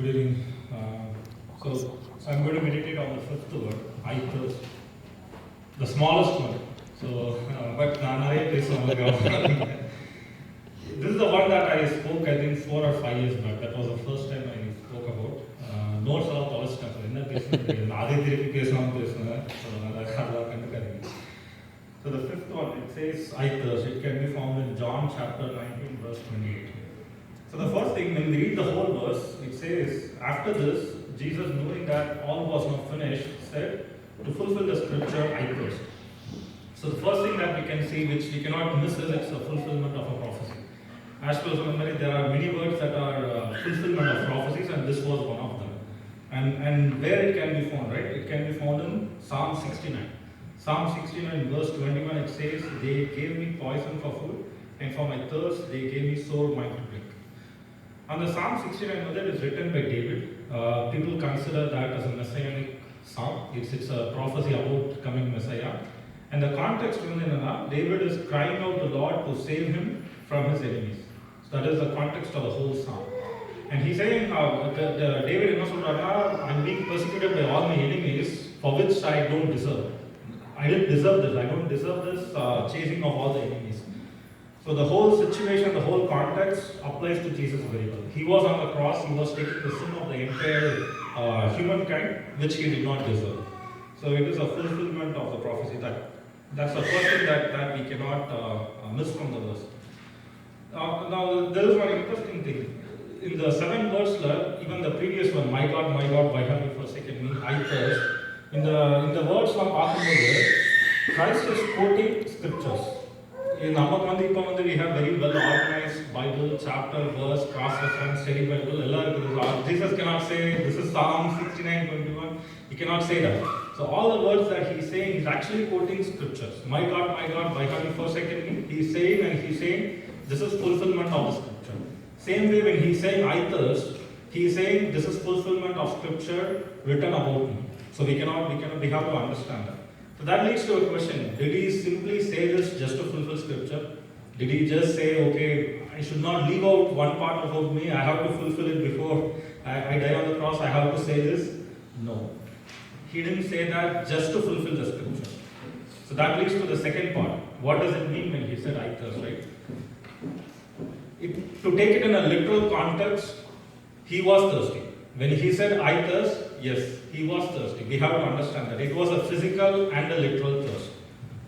Good evening. So I'm going to meditate on the fifth word, I thirst. The smallest one. So, but this is the one that I spoke, I think, 4 or 5 years back. That was the first time I spoke about. Notes all college stuff. So the fifth one, it says, I thirst. It can be found in John chapter 19, verse 28. So the first thing, when we read the whole verse, it says, after this, Jesus, knowing that all was not finished, said, to fulfill the scripture, I thirst. So the first thing that we can see, which we cannot miss, is it's a fulfillment of a prophecy. As per memory, there are many words that are fulfillment of prophecies, and this was one of them. And where it can be found, right? It can be found in Psalm 69. Psalm 69, verse 21, it says, they gave me poison for food, and for my thirst, they gave me sore wine to drink. And the Psalm 69 that is written by David. People consider that as a messianic psalm. It's a prophecy about coming Messiah. And the context in David is crying out to the Lord to save him from his enemies. So that is the context of the whole psalm. And he's saying, David, I'm being persecuted by all my enemies, for which I don't deserve. I didn't deserve this. I don't deserve this chasing of all the enemies. So the whole situation, the whole context applies to Jesus very well. He was on the cross, he was taking the sin of the entire humankind, which he did not deserve. So it is a fulfillment of the prophecy. That's the first thing that we cannot miss from the verse. Now there is one interesting thing. In the 7 verse, even the previous one, my God, why have you forsaken me? I thirst. In the words from Pakumodu, Christ is quoting scriptures. In Namakandi, we have very well organized Bible, chapter, verse, cross reference, study Bible. Jesus cannot say this is Psalm 69:21. He cannot say that. So all the words that he's saying, he's actually quoting scriptures. My God, why have you forsaken me? He's saying this is fulfillment of the scripture. Same way when he's saying I thirst, he's saying this is fulfillment of scripture written about me. So we have to understand that. So that leads to a question. Did he simply say this just to fulfill scripture? Did he just say, okay, I should not leave out one part about me, I have to fulfill it before I die on the cross, I have to say this? No. He didn't say that just to fulfill the scripture. So that leads to the second part. What does it mean when he said I thirst, right? To take it in a literal context, he was thirsty. When he said I thirst, yes, he was thirsty. We have to understand that. It was a physical and a literal thirst.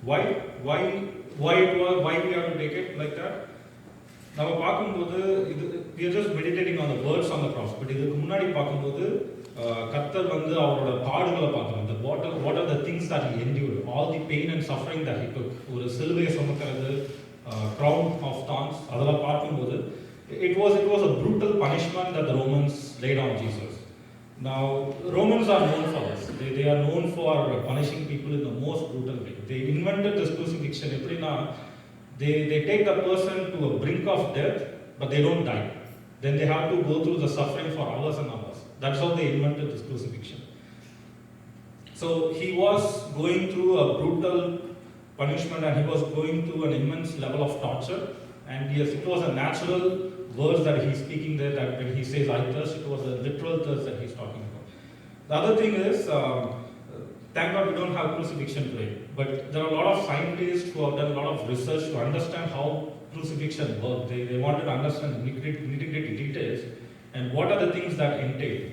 Why we have to take it like that? Now, we are just meditating on the words on the cross. But what are the things that he endured? All the pain and suffering that he took. Crown of thorns. It was a brutal punishment that the Romans laid on Jesus. Now, Romans are known for this. They are known for punishing people in the most brutal way. They invented this crucifixion. They take the person to a brink of death, but they don't die. Then they have to go through the suffering for hours and hours. That's how they invented this crucifixion. So he was going through a brutal punishment and he was going through an immense level of torture. And yes, it was a natural words that he's speaking there, that when he says I thirst, it was a literal thirst that he's talking about. The other thing is, thank God we don't have crucifixion today, but there are a lot of scientists who have done a lot of research to understand how crucifixion works. They wanted to understand the nitty-gritty details and what are the things that entail.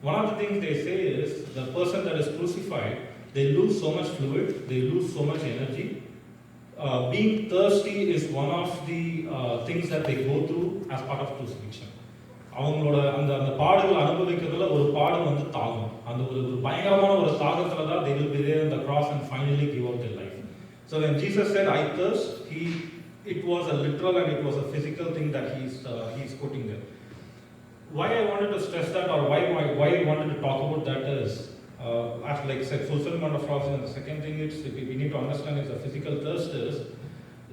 One of the things they say is, the person that is crucified, they lose so much fluid, they lose so much energy. Being thirsty is one of the things that they go through as part of crucifixion. அவங்களோட அந்த பாடுகள் அனுபவிக்கிறதுல ஒரு பாடு வந்து தாகம். அந்த ஒரு பயங்கரமான ஒரு தாகத்துல தான் they will be there on the cross and finally give up their life. So when Jesus said I thirst, it was a literal and it was a physical thing that he's quoting there. Why I wanted to stress that, or why I wanted to talk about that is, as like I said, fulfillment of prophecy. And the second thing we need to understand is the physical thirst is,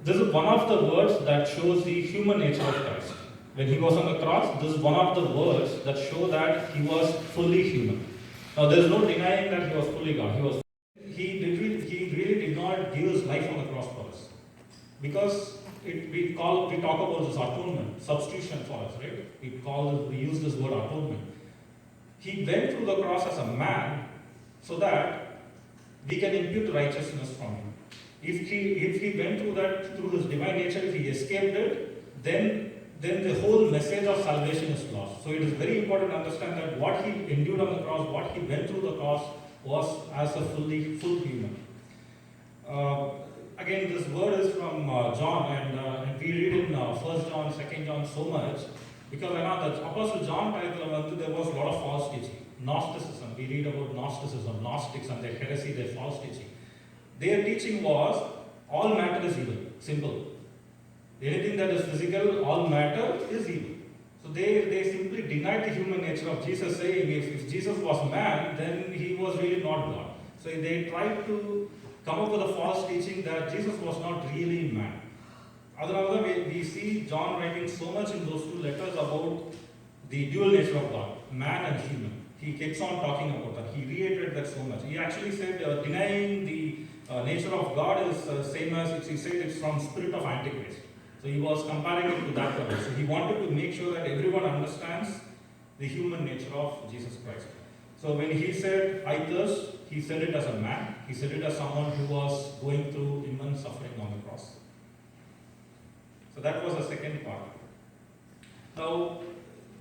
this is one of the words that shows the human nature of Christ. When he was on the cross, this is one of the words that show that he was fully human. Now there is no denying that he was fully God. He really did not give his life on the cross for us. Because we talk about this atonement, substitution for us, right? We use this word atonement. He went through the cross as a man so that we can impute righteousness from him. If he went through that through his divine nature, if he escaped it, then the whole message of salvation is lost. So it is very important to understand that what he endured on the cross, what he went through the cross, was as a full human. Again, this word is from John, and we read in 1 John, 2 John so much, because I know that Apostle John there was a lot of false teaching. Gnosticism, we read about Gnosticism, Gnostics and their heresy, their false teaching. Their teaching was, all matter is evil, simple. Anything that is physical, all matter is evil. So they simply denied the human nature of Jesus, saying if Jesus was man, then he was really not God. So they tried to come up with a false teaching that Jesus was not really man. Otherwise, we see John writing so much in those two letters about the dual nature of God, man and human. He keeps on talking about that. He reiterated that so much. He actually said denying the nature of God is same as, he said it's from spirit of Antichrist. So he was comparing it to that level. So he wanted to make sure that everyone understands the human nature of Jesus Christ. So when he said, I thirst, he said it as a man. He said it as someone who was going through immense suffering on the cross. So that was the second part. Now,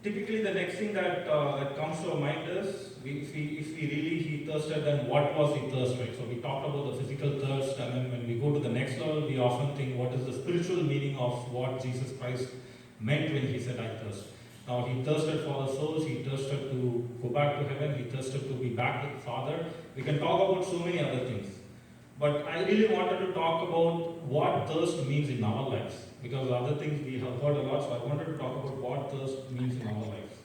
typically the next thing that comes to our mind is, if he thirsted, then what was the thirst, right? So we talked about the physical thirst, and then when we go to the next level, we often think, what is the spiritual meaning of what Jesus Christ meant when he said, I thirst? Now, he thirsted for the souls, he thirsted to go back to heaven, he thirsted to be back with the Father. We can talk about so many other things. But I really wanted to talk about what thirst means in our lives, because other things we have heard a lot, so I wanted to talk about what thirst means in our lives.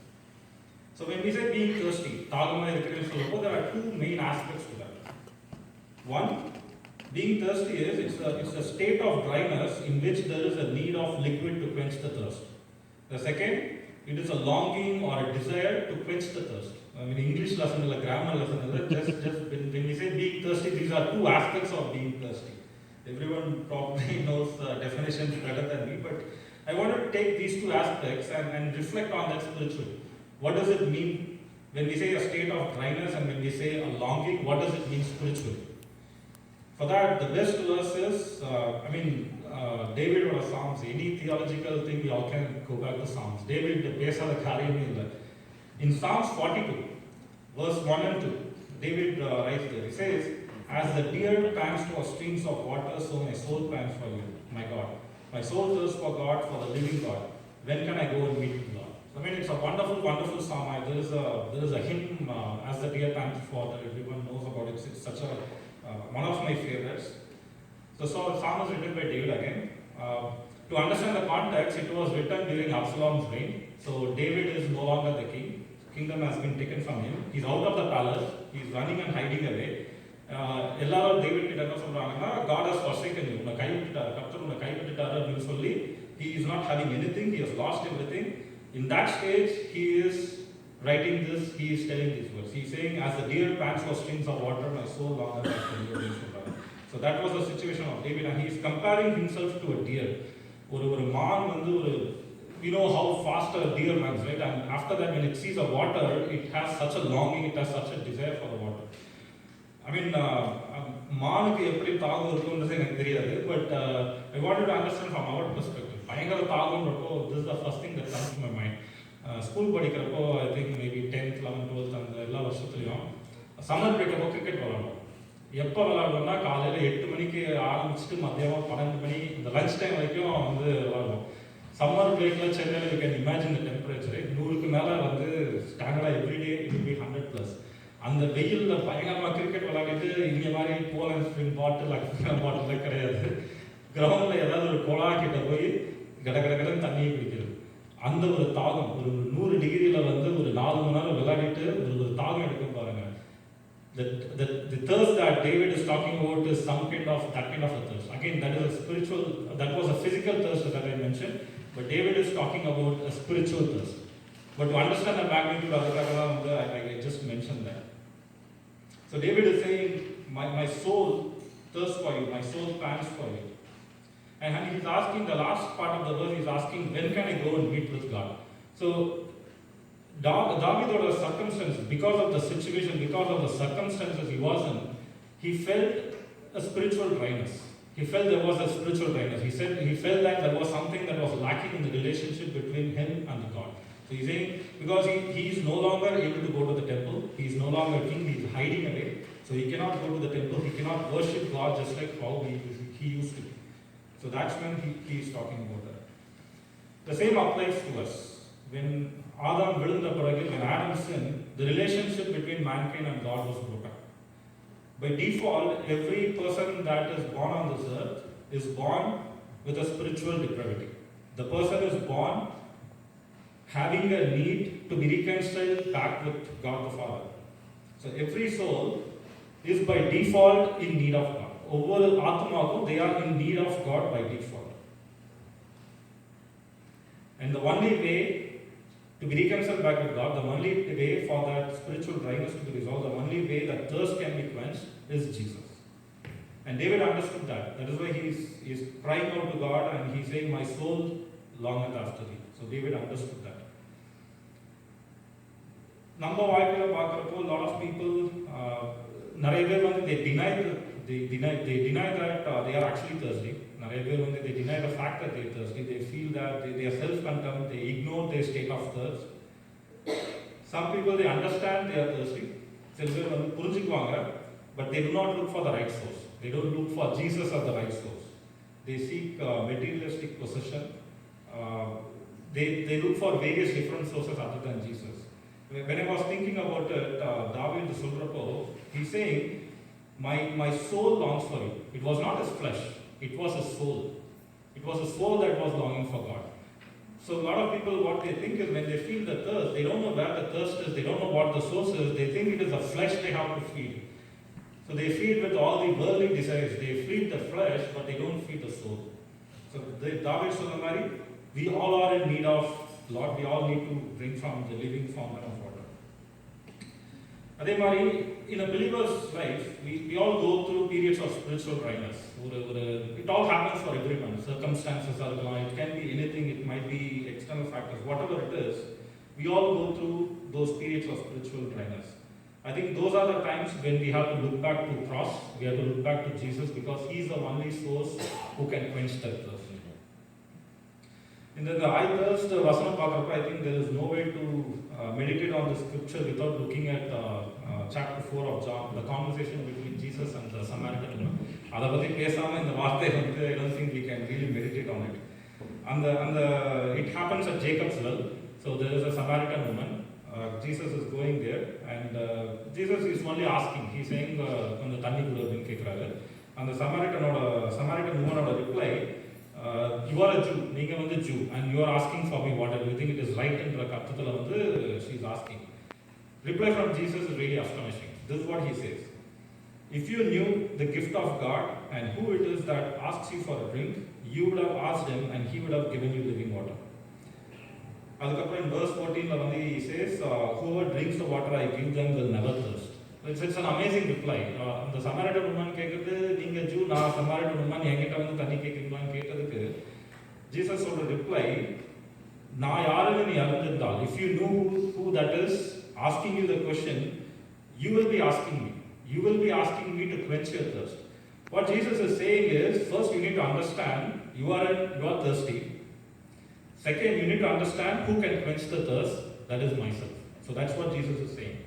So when we say being thirsty, there are two main aspects to that. One, being thirsty is, it's a state of dryness in which there is a need of liquid to quench the thirst. The second, it is a longing or a desire to quench the thirst. I mean, English lesson, like grammar lesson, just when we say being thirsty, these are two aspects of being thirsty. Everyone probably knows the definitions better than me, but I want to take these two aspects and reflect on that spiritually. What does it mean when we say a state of dryness and when we say a longing? What does it mean spiritually? For that, the best verse is, David or Psalms, any theological thing, we all can go back to Psalms. David, in Psalms 42, verse 1 and 2, David writes there, he says, as the deer pants for streams of water, so my soul pants for you, my God. My soul thirsts for God, for the living God. When can I go and meet God? So, it's a wonderful, wonderful psalm. There is a hymn, as the deer pants for water. Everyone knows about it. It's such a one of my favorites. So the psalm is written by David again. To understand the context, it was written during Absalom's reign. So David is no longer the king. Kingdom has been taken from him. He's out of the palace. He's running and hiding away. எல்லாரும் David கிட்ட என்ன சொல்றாங்கன்னா, God has forsaken you. உன்னை கைவிட்டுட்டார், கர்த்தர் உன்னை கைவிட்டுட்டார் அப்படின்னு சொல்லி, he is not having anything, he has lost everything. In that stage, he is writing this, he is telling these words. He is saying, as the deer pants for streams of water, my soul longeth after you. So that was the situation of David, and he is comparing himself to a deer. ஒரு மான் வந்து we know how fast a deer runs, right? And after that, when it sees a water, it has such a longing, it has such a desire for the water. மானுக்கு எப்படி தாகம் இருக்குன்றது எனக்கு தெரியாது, but I wanted to understand from our perspective. பயங்கர தாகம்ன்றப்போ, this is the first thing that comes to my mind. School படிக்கிறப்போ, I think maybe 10th, 11th, 12th அந்த எல்லா வருஷத்துலையும் சம்மர் பிரேக் அப்போ கிரிக்கெட் விளாடுவோம். எப்போ விளாடுவோம்னா, காலையில் 8 மணிக்கு ஆரம்பிச்சுட்டு மத்தியானம் 12 மணி இந்த லஞ்ச் டைம் வரைக்கும் வந்து விளாடுவோம். சம்மர் பிரேக்கில் சென்னையில் you can imagine the temperature 100க்கு மேலே வந்து ஸ்டாண்டர்டாக எவ்ரிடே இட் வில் பி 100+. அந்த வெயிலில் பயங்கரமாக கிரிக்கெட் விளையாடிட்டு இங்கே மாதிரி போலன் ஸ்ப்ரிங் பாட்டில் அக்ஸிஜன் பாட்டிலாம் கிடையாது. கிரவுண்டில் ஏதாவது ஒரு குழா கிட்ட போய் கடகடன்னு தண்ணியை குடிக்கிறது. அந்த ஒரு தாகம், ஒரு 100 டிகிரியில் வந்து ஒரு 4 மணி நேரம் விளையாடிட்டு ஒரு தாகம் எடுக்கும் பாருங்க. The thirst that David is talking about is some kind of that kind of a thirst. Again, that is a spiritual, that was a physical thirst that I mentioned, but David is talking about a spiritual thirst. But to understand the magnitude of the I just mentioned that. So David is saying, my soul thirsts for you, my soul pants for you. And he's asking, the last part of the verse, he's asking, when can I go and meet with God? So David circumstances, because of the situation, because of the circumstances he was in, he felt a spiritual dryness. He felt there was a spiritual dryness. He said he felt that there was something that was lacking in the relationship between him and God. So he's saying, because he is no longer able to go to the temple, he is no longer king, he is hiding away. So he cannot go to the temple, he cannot worship God just like how he used to be. So that's when he is talking about that. The same applies to us. When Adam when Adam sinned, the relationship between mankind and God was broken. By default, every person that is born on this earth is born with a spiritual depravity. The person is born having a need to be reconciled back with God the Father. So every soul is by default in need of God. Over Atma, they are in need of God by default. And the only way to be reconciled back with God, the only way for that spiritual dryness to be resolved, the only way that thirst can be quenched is Jesus. And David understood that. That is why he is crying out to God and he's saying, my soul longeth after thee. So David understood that. Number வாழ்க்கையில பார்க்குறப்போ a lot of people நிறைய பேர் வந்து they deny that they are actually thirsty. நிறைய பேர் வந்து they deny the fact that they are thirsty. They feel that they are self-contempt. They ignore their state of thirst. Some people they understand they are thirsty. சில பேர் வந்து புரிஞ்சுக்குவாங்க, but they do not look for the right source. They don't look for Jesus as the right source. They seek materialistic possession. They look for various different sources other than Jesus. When I was thinking about it, David சொல்றப்போ, he's saying, my soul longs for you. It was not his flesh, it was a soul. It was a soul that was longing for God. So a lot of people, what they think is when they feel the thirst, they don't know where the thirst is, they don't know what the source is, they think it is the flesh they have to feed. So they feed with all the worldly desires, they feed the flesh, but they don't feed the soul. So David சொன்ன மாதிரி, we all are in need of Lord, we all need to drink from the living fountain of water. அதே மாதிரி, in a believer's life, we all go through periods of spiritual dryness. It all happens for everyone. Circumstances are going, it can be anything, it might be external factors, whatever it is. We all go through those periods of spiritual dryness. I think those are the times when we have to look back to the cross, we have to look back to Jesus because He is the only source who can quench that thirst. In the I thirst Vasana Pakarapa, I think there is no way to meditate on the scripture without looking at chapter 4 of John, the conversation between Jesus and the Samaritan woman. அதை பற்றி பேசாமல் இந்த வார்த்தை வந்து I don't think we can really meditate on it. It happens at Jacob's well. So there is a Samaritan woman. Jesus is going there and Jesus is only asking. He's saying, கொஞ்சம் தண்ணி கொடு அப்படின்னு கேட்குறாரு. அந்த Samaritan woman reply, you are a Jew, நீங்க வந்து Jew, and you are asking for me water. Do you think it is right என்ற கருத்துல வந்து she is asking. Reply from Jesus is really astonishing. This is what he says. If you knew the gift of God and who it is that asks you for a drink, you would have asked him and he would have given you living water. அதுக்கப்புறம் in verse 14 வந்து he says, whoever drinks the water I give them will never thirst. It's an amazing reply. The Samaritan woman கேட்குறது, நீங்க zoo, நான் Samaritan woman, என்கிட்ட வந்து தண்ணி கேட்குறீங்களான்னு கேட்டதுக்கு Jesus சொல்ற reply, நான் யாருன்னு நீ அறிந்திருந்தால், if you know who that is asking you the question, you will be asking me. You will be asking me to quench your thirst. What Jesus is saying is, first you need to understand you are thirsty. Second, you need to understand who can quench the thirst, that is myself. So that's what Jesus is saying.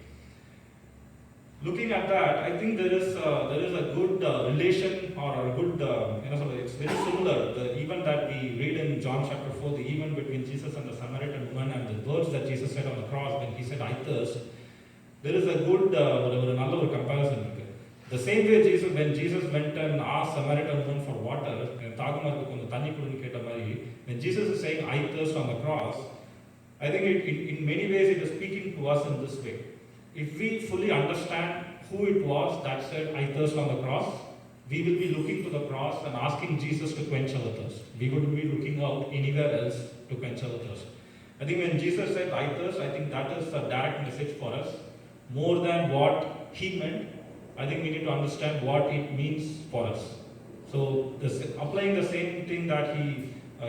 Looking at that, I think there is a good relation or a good, it's very similar. The event that we read in John chapter 4, the event between Jesus and the Samaritan woman and the words that Jesus said on the cross when he said, I thirst, there is a good, நல்ல ஒரு comparison. The same way when Jesus went and asked Samaritan woman for water, தாகமா இருக்கு கொஞ்சம் தண்ணி கொடுன்னு கேட்ட மாதிரி, when Jesus is saying, I thirst on the cross, I think in many ways it is speaking to us in this way. If we fully understand who it was that said, I thirst on the cross, we will be looking to the cross and asking Jesus to quench our thirst. We wouldn't be looking out anywhere else to quench our thirst. I think when Jesus said, I thirst, I think that is a direct message for us. More than what he meant, I think we need to understand what it means for us. So applying the same thing that he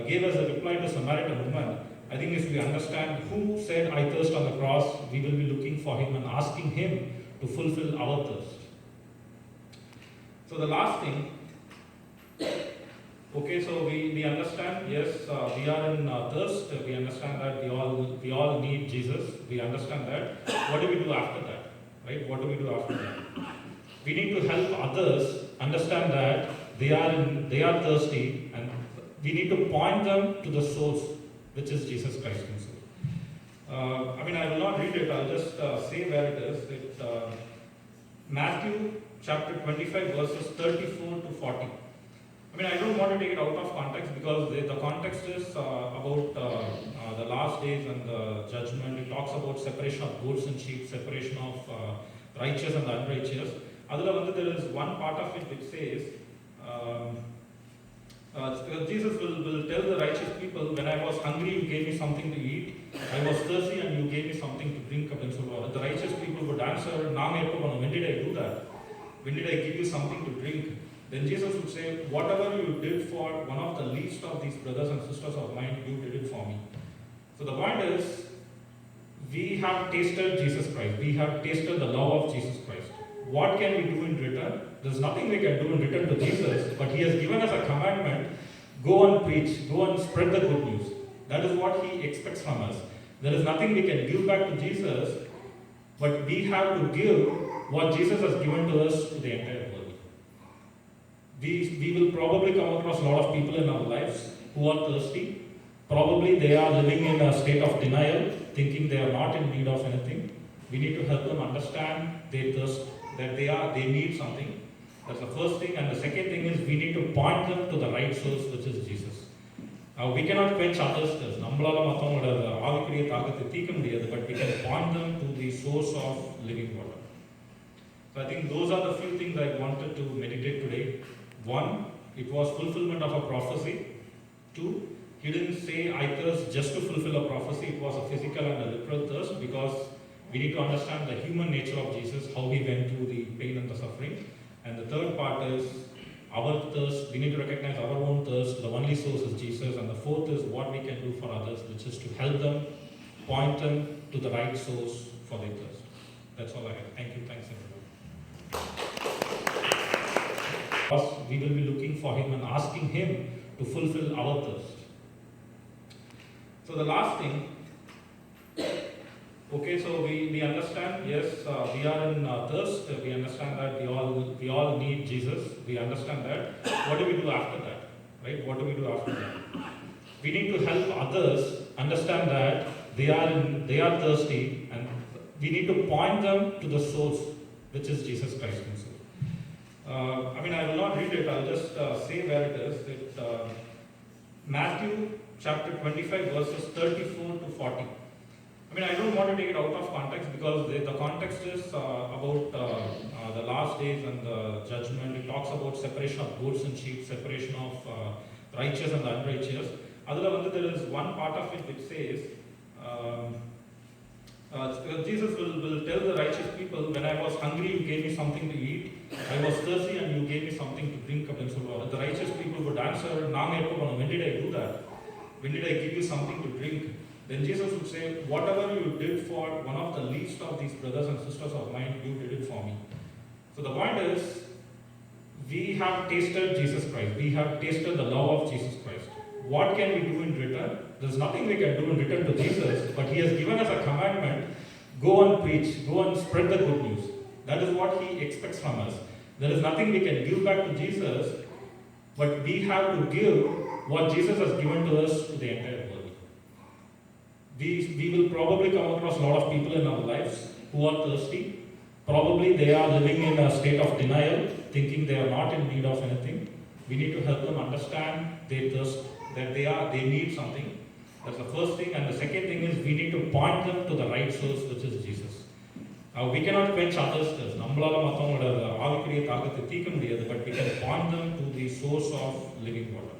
gave as a reply to Samaritan woman, I think if we understand who said, I thirst on the cross, we will be looking for him and asking him to fulfill our thirst. So the last thing, okay, so we understand, yes, we are in thirst. We understand that we all need Jesus. We understand that. What do we do after that? Right? What do we do after that? We need to help others understand that they are thirsty, and we need to point them to the source, which is Jesus Christ himself. I will not read it. I'll just say where it is. Matthew chapter 25 verses 34 to 40. I don't want to take it out of context, because the context is about the last days and the judgment. It talks about separation of goats and sheep, separation of righteous and the unrighteous. There is one part of it which says, Jesus will tell the righteous people, when I was hungry, you gave me something to eat. I was thirsty and you gave me something to drink. The righteous people would answer, when did I do that? When did I give you something to drink? Then Jesus would say, whatever you did for one of the least of these brothers and sisters of mine, you did it for me. So the point is, we have tasted Jesus Christ. We have tasted the love of Jesus Christ. What can we do in return? There's nothing we can do in return to Jesus, but he has given us a commandment: go and preach, go and spread the good news. That is what he expects from us. There is nothing we can give back to Jesus, but we have to give what Jesus has given to us to the entire world. We will probably come across a lot of people in our lives who are thirsty. Probably they are living in a state of denial, thinking they are not in need of anything. We need to help them understand their thirst, that they need something. That's the first thing. And the second thing is, we need to point them to the right source, which is Jesus. We cannot quench others' thirst. But we can point them to the source of living water. So I think those are the few things I wanted to meditate today. One, it was fulfillment of a prophecy. Two, he didn't say, I thirst just to fulfill a prophecy. It was a physical and a literal thirst, because we need to understand the human nature of Jesus, how he went through the pain and the suffering. And the third part is our thirst. We need to recognize our own thirst. The only source is Jesus. And the fourth is what we can do for others, which is to help them, point them to the right source for their thirst. That's all I have. Thank you. Thanks, everyone. We will be looking for him and asking him to fulfill our thirst. So the last thing, okay, so we understand, yes, we are in thirst. We understand that we all need Jesus. We understand that. What do we do after that? Right? What do we do after that? We need to help others understand that they are thirsty, and we need to point them to the source, which is Jesus Christ himself. I will not read it. I'll just say where it is. Matthew chapter 25 verses 34 to 40. I don't want to take it out of context, because the context is about the last days and the judgment. It talks about separation of goats and sheep, separation of righteous and the unrighteous. There is one part of it which says, Jesus will tell the righteous people, when I was hungry, you gave me something to eat. I was thirsty and you gave me something to drink. The righteous people would answer, when did I do that? When did I give you something to drink? Then Jesus would say, whatever you did for one of the least of these brothers and sisters of mine, you did it for me. So the point is, we have tasted Jesus Christ. We have tasted the love of Jesus Christ. What can we do in return? There's nothing we can do in return to Jesus, but he has given us a commandment: go and preach, go and spread the good news. That is what he expects from us. There is nothing we can give back to Jesus, but we have to give what Jesus has given to us to the entire world. We will probably come across a lot of people in our lives who are thirsty. Probably they are living in a state of denial, thinking they are not in need of anything. We need to help them understand their thirst, that they need something. That's the first thing. And the second thing is, we need to point them to the right source, which is Jesus. We cannot quench others' thirst. But we can point them to the source of living water.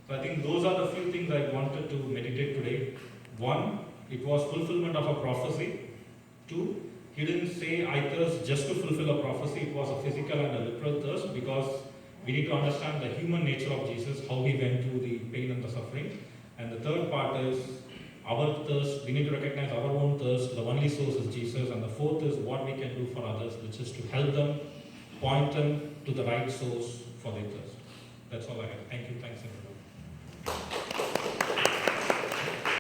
So I think those are the few things I wanted to meditate today. One, it was fulfillment of a prophecy. Two, he didn't say, I thirst just to fulfill a prophecy. It was a physical and a literal thirst, because we need to understand the human nature of Jesus, how he went through the pain and the suffering. And the third part is our thirst. We need to recognize our own thirst. The only source is Jesus. And the fourth is what we can do for others, which is to help them, point them to the right source for their thirst. That's all I have. Thank you. Thanks, everyone.